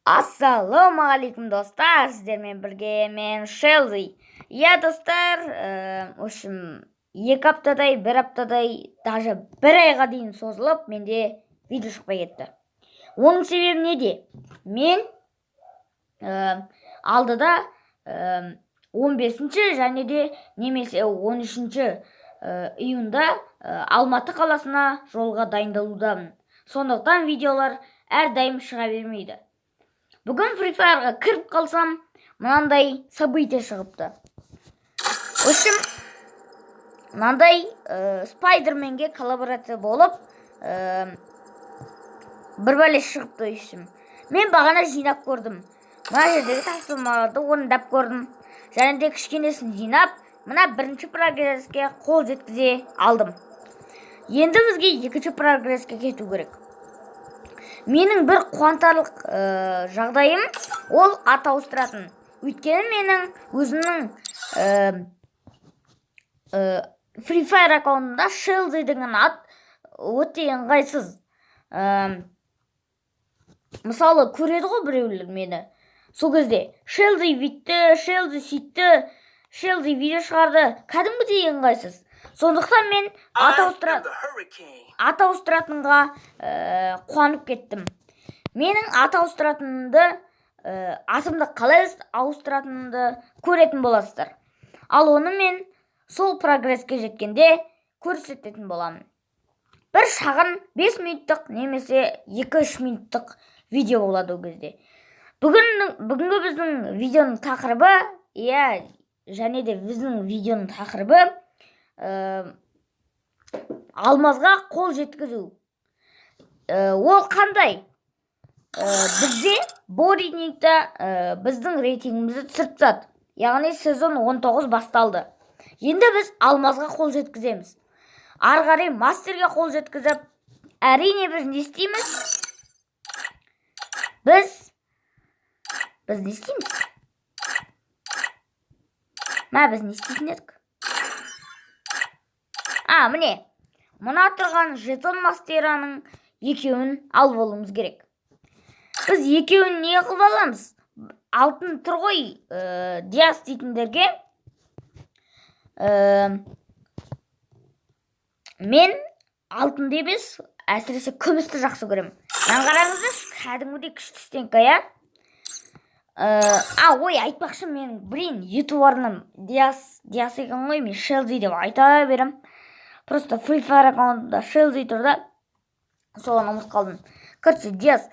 Ассалаумағалейкум достар, сіздермен бірге мен Шелзи. Достар, общем, 2 аптадай, 1 аптадай, даже 1 айға дейін созылып, менде видео шықпай кетті. Оның себебі неде? Мен алдыда 15-ші және де немесе 13-ші июнда Алматы қаласына жолға дайындалудамын. Сондықтан видеолар әрдайым шыға бермейді. Бүгін Free Fire'ға кіріп қалсам, мынандай событие шығыпты. Общем, мынандай Спайдерменге коллаборация болып, бір бәле шығыпты үшім. Мен бағана жинап көрдім. Мына жердегі тапсырмаларды орындап көрдім. Және де кішкенесін жинап, мына бірінші прогресске қол жеткізе алдым. Енді бізге екінші прогресске кету керек. Менің бір қуантарлық жағдайым ол ат ауыстыратын. Өйткені менің өзімнің Free Fire аккаунтында Шелзи деген ат өте ыңғайсыз. Мысалы, көреді ғой біреулер мені. Сол кезде Шелзи витті, Шелзи сөйтті, Шелзи видео шығарды. Кәдімгідей ыңғайсыз. Сондықтан мен ат ауыстыратынға қуанып кеттім. Менің ат ауыстыратынымды, атымды қалай ауыстыратынымды көретін боласыздар. Ал оны мен сол прогресске жеткенде көрсететін боламын. Бір шағын 5 минуттық немесе 2-3 минуттық видео болады ол кезде. Бүгінгі біздің видеоның тақырыбы, және де біздің видеоның тақырыбы алмазға қол жеткізу. Ол қандай? Бізде бұл рейтингта біздің рейтингімізді түсіріп тастады. Яғни сезон 19 басталды. Енді біз алмазға қол жеткіземіз. Ары қарай мастерге қол жеткізіп, әрине біз не істейміз? Біз не істейміз? Біз не істейтін едік? Міне, мұна тұрған жетон мастераның екеуін алып алуымыз керек. Біз екеуін не қылып аламыз? Алтын тұр ғой, Диас дейтіндерге. Мен алтынды емес, әсіресе күмісті жақсы көремін. Қараңыздар, кәдімгідей күшті стенка, айтпақшы мен, YouTube арнам Диас екен ғой, мен Шелзи деп айта берем. Просто Free Fire аккаунтында Шелзи тұрда, соған ұмыт қалдым. Короче, Диас.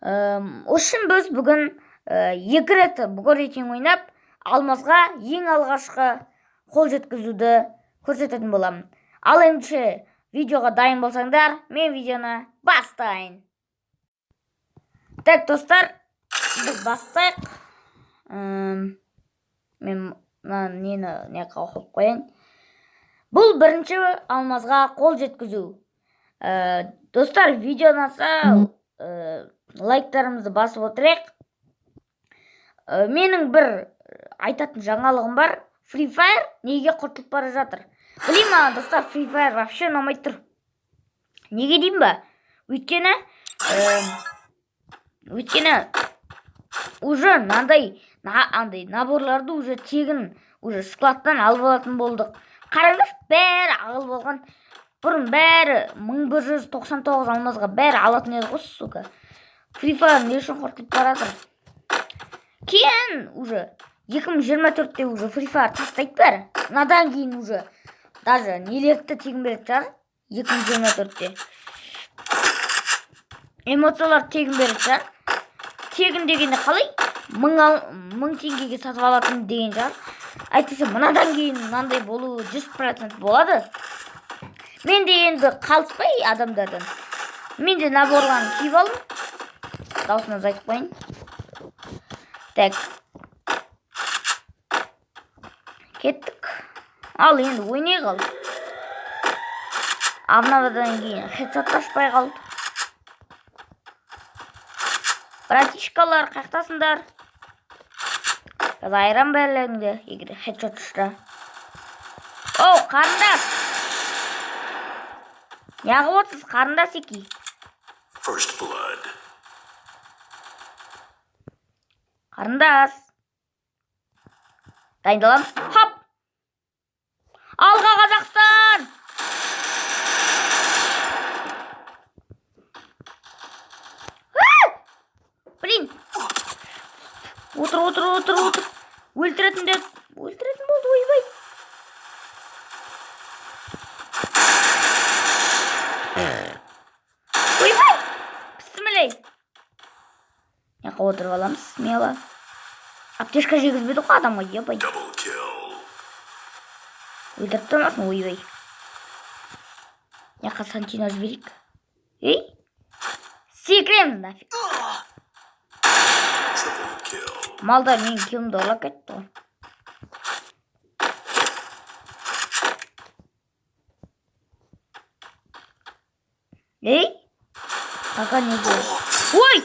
Үшін біз бүгін 2 рет бүкіл рейтинг ойнап, алмазға ең алғашқы қол жеткізуді көрсететін боламын. Ал ендеше видеоға дайын болсаңдар, мен видеоны бастайын. Так, достар, біз бастайық. Мен нені қауқып қойын. Бұл бірінші алмазға қол жеткізу. Достар, видео ұнаса лайктарымызды басып отырайық. Менің бір айтатын жаңалығым бар. Free Fire неге құртылып бара жатыр? Білейін ма, достар, Free Fire вообще ұнамай тұр. Неге деймін ба? Өйткені уже наборларды уже тегін складтан алып алатын болдық. Қараңыз, бәрі алып болған. Бұрын бәрі 1199 алмазға бәрі алатын еді ғой, сука. Free Fire не үшін құртылып бара жатыр? Кейін уже 2024-те уже Free Fire тастайды бәрі. Надан кейін уже даже нелерді тегін береді шығар 2024-те. Эмоциялар тегін береді шығар. Тегін дегенде қалай? 1000 теңгеге сатып алатын деген шығар. Әйтпесе мынадан кейін мынандай болуы 100% болады. Мен де енді қалыспай адамдардан. Мен де наборларын киіп алдым. Даусына айтып қойын. Так. Кеттік. Ал енді ойнай қал. Авнавадан кейін хедшот ашпай қалды. Братишкалар, қақтасындар. Қазір айран бәрлеріңді егер хедшот ұшта. Қарындас. Неғып отырсыз, қарындас еки? First blood. Қарындас. Дайындаламыз. Хоп! Алға Қазақстан! Блин! Отыр. Өлтіретін болды, ойбай. Ойбай! Бісмілей. Яқа отырып аламыз, смело. Аптешка жегізбеді ғой адамға, ебай. Өлтіріп тұрмасын, ойбай. Яқа Сантино жіберейік. Ей? Секіреміз, нафиг. Малдар менің килімді ұрлап кетті ғой. Ей? Аға не болды? Ой!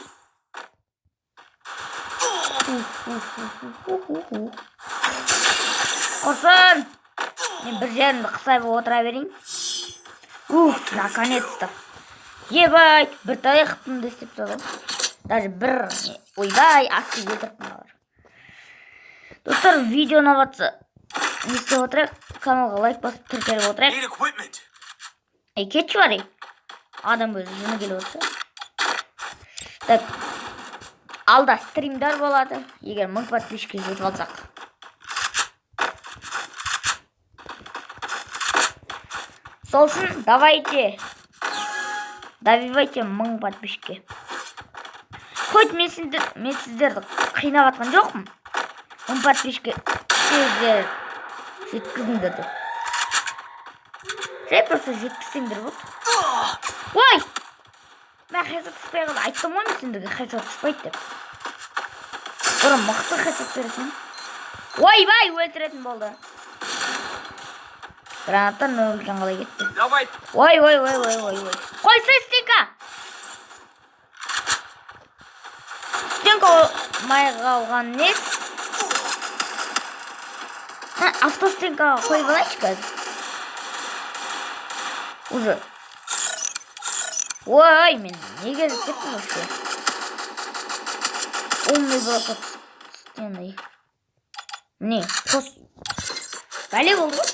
Құрсын! Мен бір жерімді қысайып отыра берейін. Наконец-то. Ебай, бір тарихтымды істеп тұрдым. Даже бір, ойбай, атты өлтіріп қалар. Достар, видео ұнаватса, не істеп отырайық? Каналға лайк басып тіркеліп отырайық. Кетші бар, адам өзі жыны келіп отырса. Так, алда стримдар болады, егер 1000 подписчикке жетіп алсақ. Сол үшін добивайте 1000 подписчикке. Хоть мен сіздерді қинап атқан жоқпын. 1000 подписчикке сіздер жеткізіңдер деп. Жай просто жеткізсеңдер болды. Ой! Мен хесат түспей қалды. Айттым ғой мен сендерге хесат түспейді деп. Бұрын мықты хесат беретін. Ойбай, өлтіретін болды. Гранаттар нөлген қалай кетті. Ой. Қойсы стенка! Стенка майға алған нес. Автостенкаға қойып алайыншы қазір. Уже. Ой, мен неге кеттім осы? Умный бросок стеной. Не, қос. Бәле болды ғой?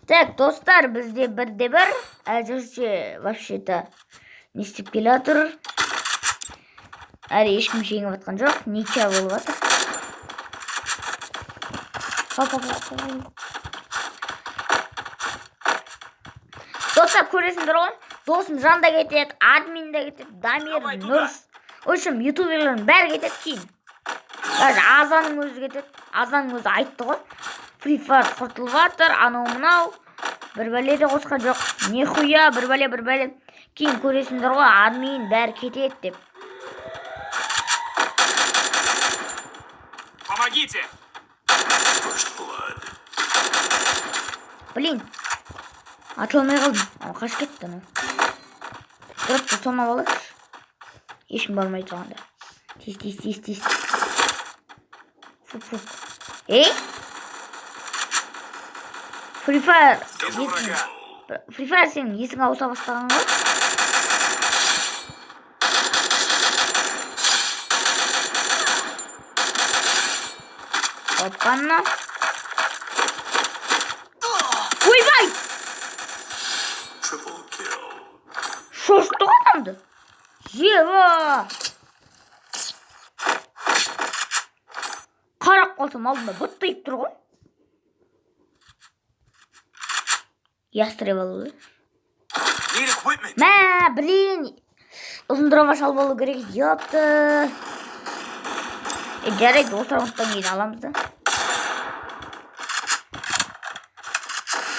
Так, достар, бізде бірде-бір. Әзірше, вообще-то, не істеп келе жатыр. Әлі ешкім жеңіп атқан жоқ. Нича болып жатыр. Достар, көресіңдер ғой? Досым Жанда кетеді, админ де кетеді, Дамир, Нұрс. Өшім, ютуберлердің бәрі кетеді кейін. Даже Азаның өзі кетеді. Азаның өзі айтты ғой. Free Fire құртылып жатыр, анау мынау. Бір бәле де қосқан жоқ. Нехуя, бір бәле. Кейін көресіңдер ғой, админ бәрі кетеді деп. Помогите! Блин, атылмай қалдым. Қаш кетті. Дұрыпты, тонап алайықшы. Ешкім бармай тұрғанда. Тез. Фуп. Ей? Free Fire сенің есің ауыса бастаған ғой? Оппанна. Ойбай! Шошты адамды. Ева! Қарап қалсам алдында бұттайып тұр ғой. Ястреб алу. Мә, блин. Ұзын дрова шал болу керек. Ёпты. Жарайды, осы раундтан кейін аламыз да.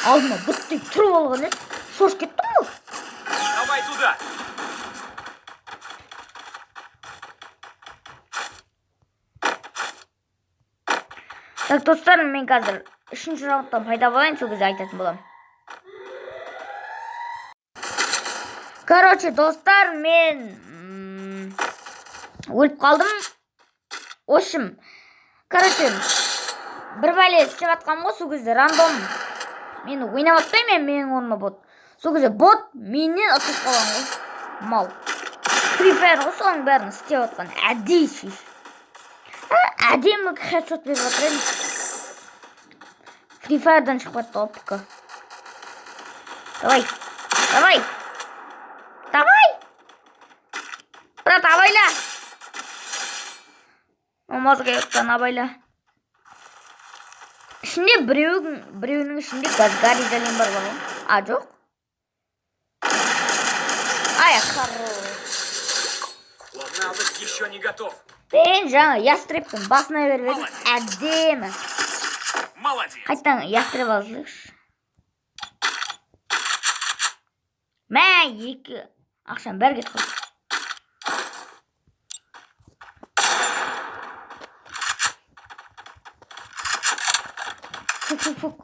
Алдыма бұттайып тұрып алған еді. Шош кеттім ғой. Давай туда. Так, достар, мен қазір 3-ші раундтан пайда болайын, сол кезде айтатын болам. Короче, достар, мен өліп қалдым. Ошым. Короче, бір бәле істеп атқам ғой, сол кезде рандом. Мені ойнап атпаймын, менің орныма бот. Сол кезде бот менен ұтып қалған ғой. Мал. Free Fire соның бәрін істеп отқан әдейі шеш. Әдемі хедшот беріп отыр едім. Free Fire'дан шығып кетті ғой пікі. Давай. Брат, абайла. Намазға еттен абайла. Ішінде біреуінің ішінде газгаризалин бар ғой. А, жоқ. Ай, хорош. Навык еще не готов. Мен жаңа ястребтің басына беріп едім. Әдемі. Молодец. Қайттан ястреб алсайықшы. Мә, 2 ақшам бәрі кетіп қалды. Фук.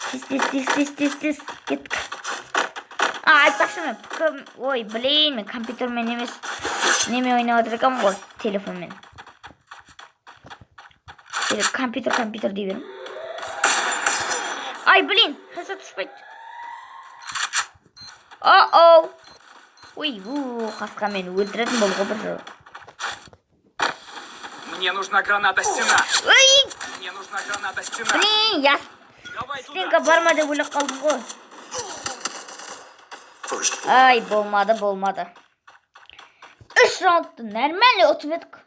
Тез. Кеттік. Айтпақшы мен. Ой, білейін мен компьютермен емес. Неме ойнап отыр екенмін ғой, телефонмен. Компьютер дей берем. Ай, блин, хедшот түспейді. О-оу. Ой, қасқа мені өлтіретін бол ғой бір жыл. Мне нужна граната стена. Ой! Мне нужна граната стена. Блин, я стенка барма деп ойлап қалдым ғой. Ай, болмады. 3 раундты нормально ұтып едік.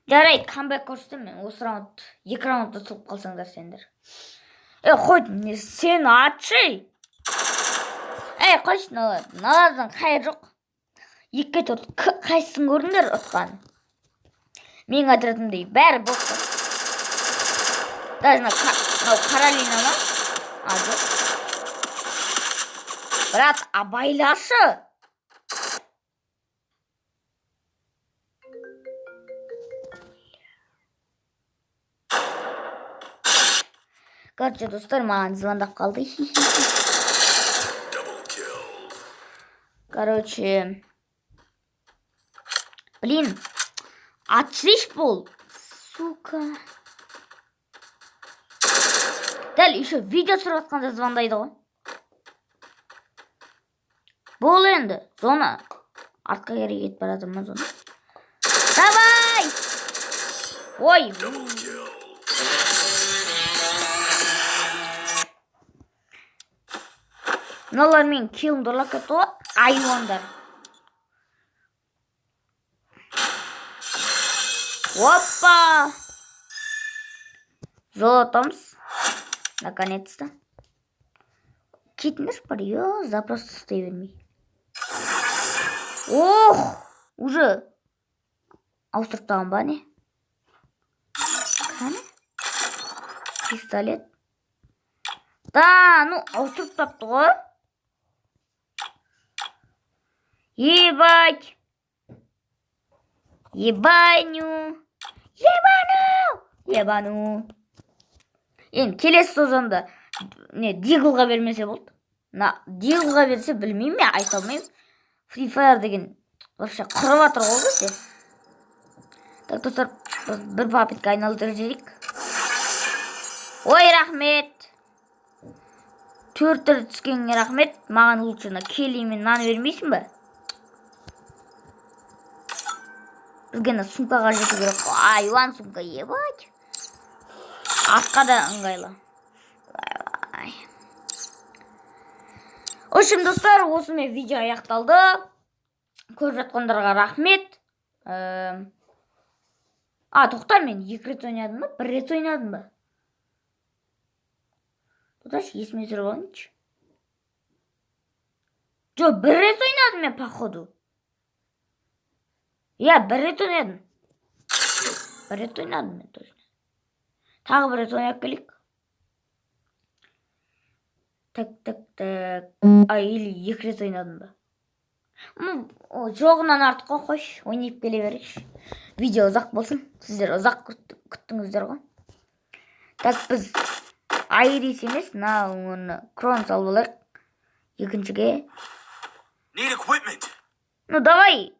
Жарайды, камбэк көрсетем мен. Осы раунд, 2 раундты ұтылып қалсаңдар сендер. Қой, сен атшы. Қойшы, наладан қайыр жоқ. 2-ке тұрды. Қайсысын көрдіңдер ұтқан? Мен атыратымдай бәрі боқты. Даже Каролина ма? А, жоқ. Брат, абайлашы. Короче, достар, маған звондап қалды. Короче, блин, атшиш бол, сука. Дәл еще видео түсіріп атқанда звондайды ғой. Бол енді, зона. Артқа кері кетіп барады ма зона? Давай! Ой, мыналар мен киллімді ұрлап кетті ғой, айуандар. Опа! Золотамыз. Наконец-то. Кетіңдер бар, запросто істей бермей. Ох! Уже ауыстырып тағым ба не? Қане? Пистолет. Да, ауыстырып тапты ғой. Ебать! Ебану! Енді келесі созанда Диглға бермесе болды. Диглға берсе білмеймін мен, айта алмаймын. Free Fire деген вообще құрып атыр ғой бізде. Так, достар, бір папетка айналдырып жіберейік. Ой, рахмет. 4 түрлі түскенге рахмет. Маған лучшына келі мен нан бермейсің ба? Бізгені сумкаға жету керек. Айуан сумка, ебать. Артқа да ыңғайлы. Общем, достар, осымен видео аяқталды. Көріп жатқандарға рахмет. Тоқтар, мен 2 рет ойнадым ба? 1 рет ойнадым ба? Тоқтаршы, есіме түсіріп алайыншы. Жоқ, 1 рет ойнадым мен, походу. 1 рет ойнадым. 1 рет ойнадым мен, точно. Тағы 1 рет ойнап келейік. Так. Или 2 рет ойнадым ба? Жоғынан артыққа қойш, ойнап келе берейікші. Видео ұзақ болсын. Сіздер ұзақ күттіңіздер ғой. Так, біз Айрис емес, оны крон салып алайық. Екіншіге. Давай.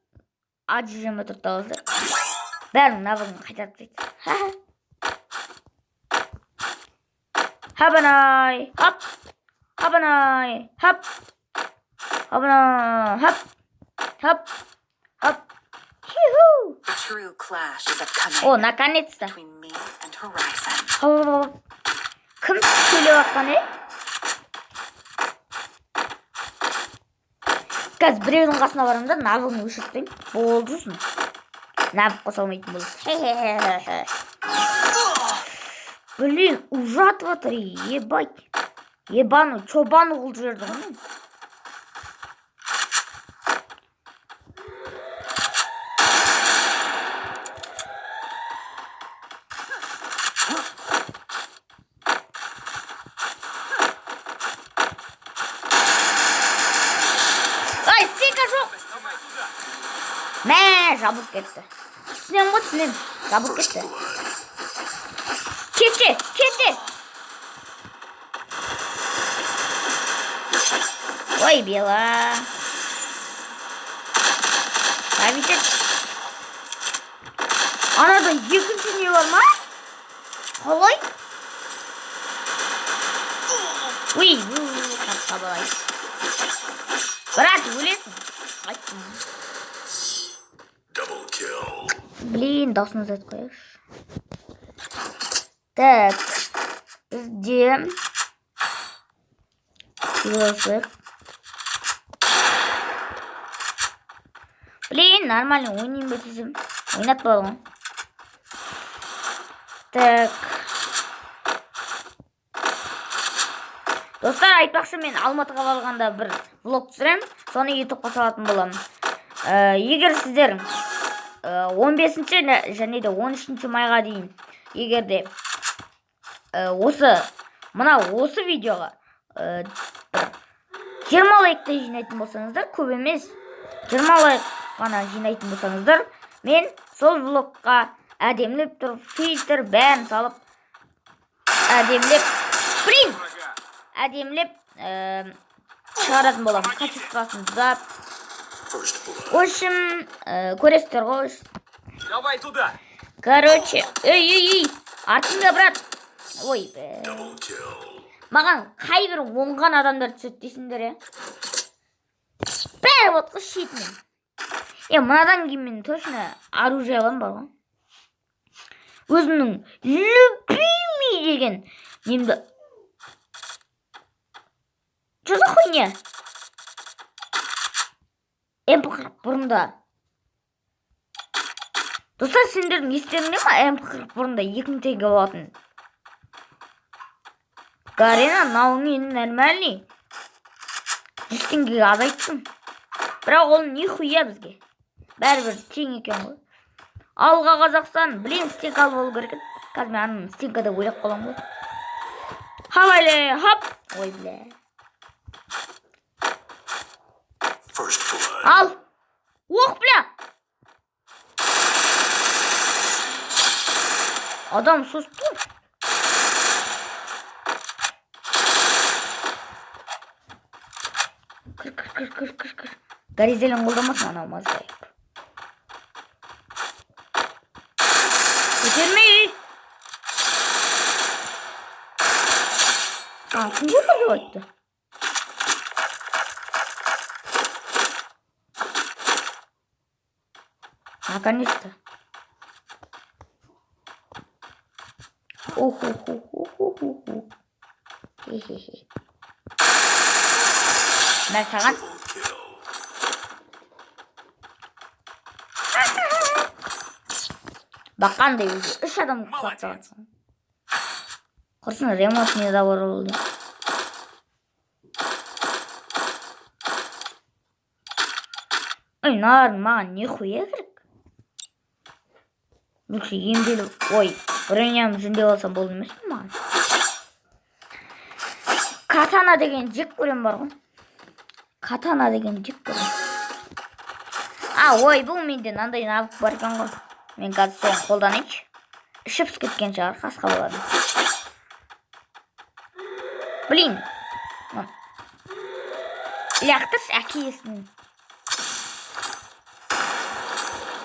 Ажыжама тұртауыздар. Бәрін навығын қайтарып дейді. Habanay. Hop. Habanay. Hop. Habanay. Hop. Hop. Hop. Yuhu. The true clash is upcoming O, наконец-то. between me and Horizon. Hop. Kim söyleyevатқан Қазір біреудің қасына барамын да навығын өшіртпеймін. Болдысын. Навық қоса алмайтын болды. Блин, ужат ватыр, ебать. Ебану, чобану қылып жіберді ғой. Ай, стика жоқ. Давай туда. Мә, жабылып кетті. Түсінем ғой, түсінем. Жабылып кетті. Кетте, кетте. Ой, бела. Әбитет. Анада екінші не бар ма? Қалай? Ой, қасқа балай. Брат, өлесің. Айттым. Блин, даусын азайт қояш. Так. Бізде. Велосипед. Блин, нормально ойнайын ба десем. Ойнатпады ғой. Так. Достар, айтпақшы, мен Алматыға барғанда бір влог түсірем. Соны ютубқа салатын боламын. Егер сіздер 15-ші және де 13-ші майға дейін егерде осы видеоға 20 лайкты жинайтын болсаңыздар, көп емес 20 лайк ғана жинайтын болсаңыздар, мен сол влогқа әдемлеп тұрып, фильтр бәрін салып, әдемлеп шығаратын боламын. Качествосын зап. В общем, көресіздер ғой. Давай туда. Короче, ей, артында, брат. Ой, бе. Маған қайбір оңған адамдар түседі дейсіңдер, бәрі отқыз шетінен. Мынадан кейін мен точно оружие алам бар ғой. Өзімнің любимый деген немді. Что за хуйня? MP40 бұрында. Достар, сендердің естеріңде ма? MP40 бұрында 2000 теңге болатын. Гарена, науыңы нормальный. 100 теңгеге азайттым. Бірақ ол нихуя бізге. Бәрібір тең екен ғой. Алға Қазақстан, блин, стенка алып алу керек. Қазір мен анын стенкада ойлап қалам ғой. Халайле, хоп. Ой, бля. Ал. Ох, бля. Адам сұсты. Кір. Горизелін қолдамасын анау маздай. Көтермей. Кім көтеріп айтты? Наконец-то. Уху. Хе-хе-хе. Мен саған. Баққандай өзі. 3 адам құлатсаған. Құрсын ремонт недовор болды. Ой, маған нихуя керек. Лучше емделу. Ой, броням жөндеп алсам болды емес пе маған? Катана деген жек көрем бар ғой. Катана деген жек көрем. Ой, бұл менде нандай навык бар екен ғой. Мен қазір соны қолданайыншы. Ішіп кеткен шығар, қасқа болады. Блин. Лақтырш әкесін.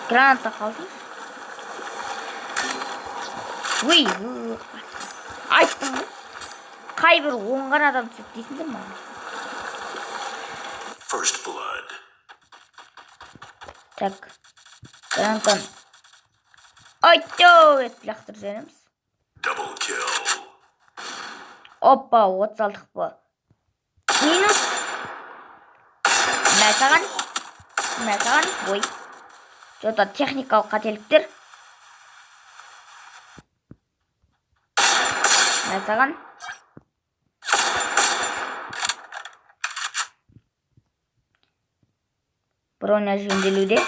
Граната қалсын. Ой, айттым ғой. қай бір оңған адам түседі дейсіңдер ма? First blood. Так. Гранатан. Айтто! Етіп лақтырып жібереміз. Double kill. Опа, 36 па. Минус. Мәсаған. Ой. Жота техникалық қателіктер. Мәсаған. Броня жөнделуде.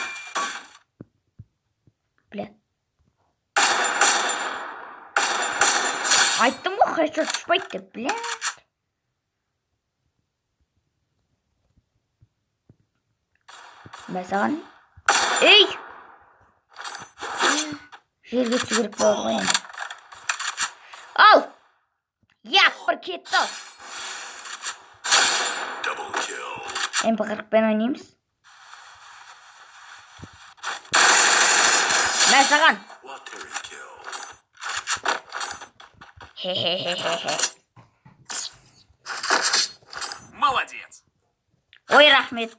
Бля. Айттым ғой, хэдшот түспайды деп, бля. Мәсаған. Ей! Жерге түсу керек болады ғой енді. Ау! Япыр кетті. Double kill. MP40-пен ойнаймыз. Мәсаған. Watery kill. Хе-хе-хе-хе-хе. Молодец. Ой, рахмет.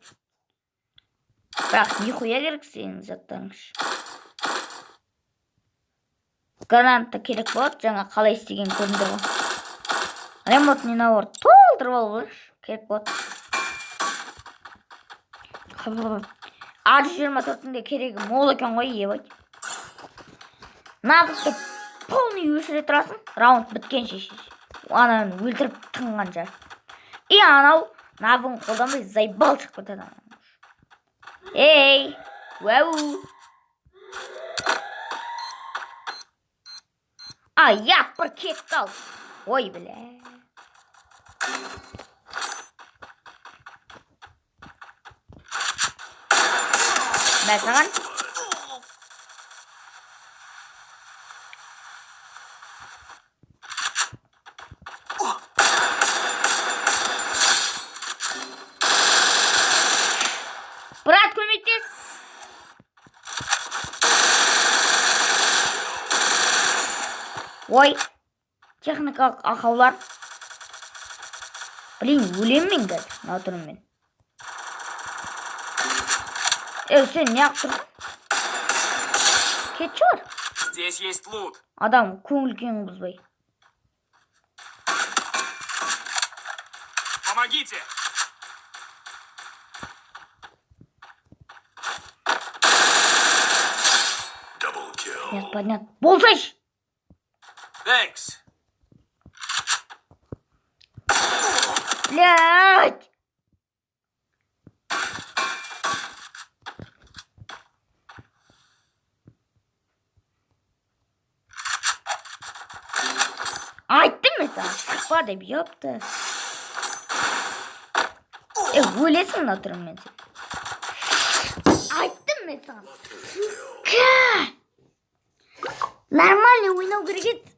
Бірақ нихуя керек сенің заттарыңыз. Граната керек болады, жаңа қалай істеген көрінді ғой. Ремонт ненауыр толтырып алып керек болады. А124-інде керегі мол екен ғой, ебай. Нағызды полный өшіре тұрасың, раунд біткенше. Ананы өлтіріп тыңғанша. И анау навығын қолданбай зайбал шығып кетеді. Эй, вау. А, япыр кетті ал. Ой, бля. Мәсаған. Брат, көмектес. Ой, техникалық ақаулар. Блин, өлем мен қазір, натурыммен. Сен не ақтырсың? Кет шығар. Здесь есть лут. Адам көңіл күйін бұзбай. Помогите. Double kill. Нет, понятно. Болсайш! Thanks. Блядь! Айттым мен саған, шықпа деп, ёпты. Өлесің натурыммен сен. Айттым мен саған. Сука! Нормально ойнау керек еді.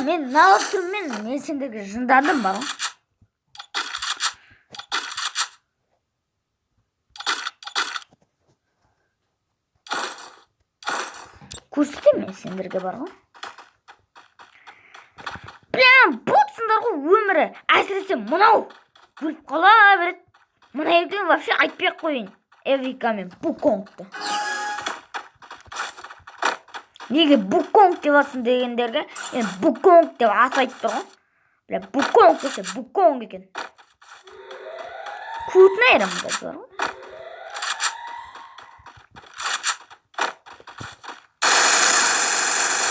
Мен налып тұрмын, мен сендерге жындадым ба? Көрсетем мен сендерге бар ғой. Блин, бұтсыңдар ғой өмірі. Әсіресе мұнау. Өліп қала береді. Мұна екеуін вообще айтпай қойын. Эврика мен Буконгты. Неге Буконг деп атсын дегендерге, мен Буконг деп ат айтты ғой. Бля, Буконг десе Буконг екен. Күтіне ерім дәс бар ғой.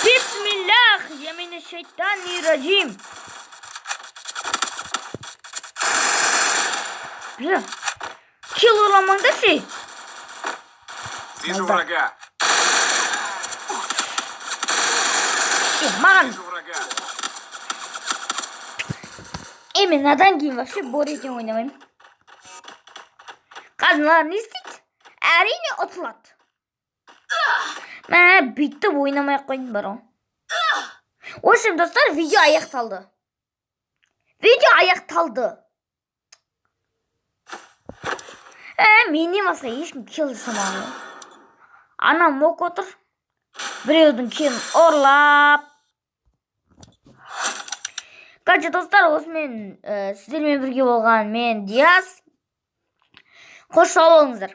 Бисмиллах, емені шайтан-и-раджим. Бля, килл уламаңда сей. Вижу врага. Маған. Вижу врага. Мен надан кейін вообще боретін ойнамаймын. Қазыналар не істейді? Әрине ұтылады. Бүйтіп ойнамай қойдым бар ғой. Общем, достар, видео аяқталды. Менен басқа ешкім килл жасамаған. Ана мок отыр. Біреудің килін орлап. Короче, достар, осымен сіздермен бірге болған мен Диас. Қош сау болыңыздар.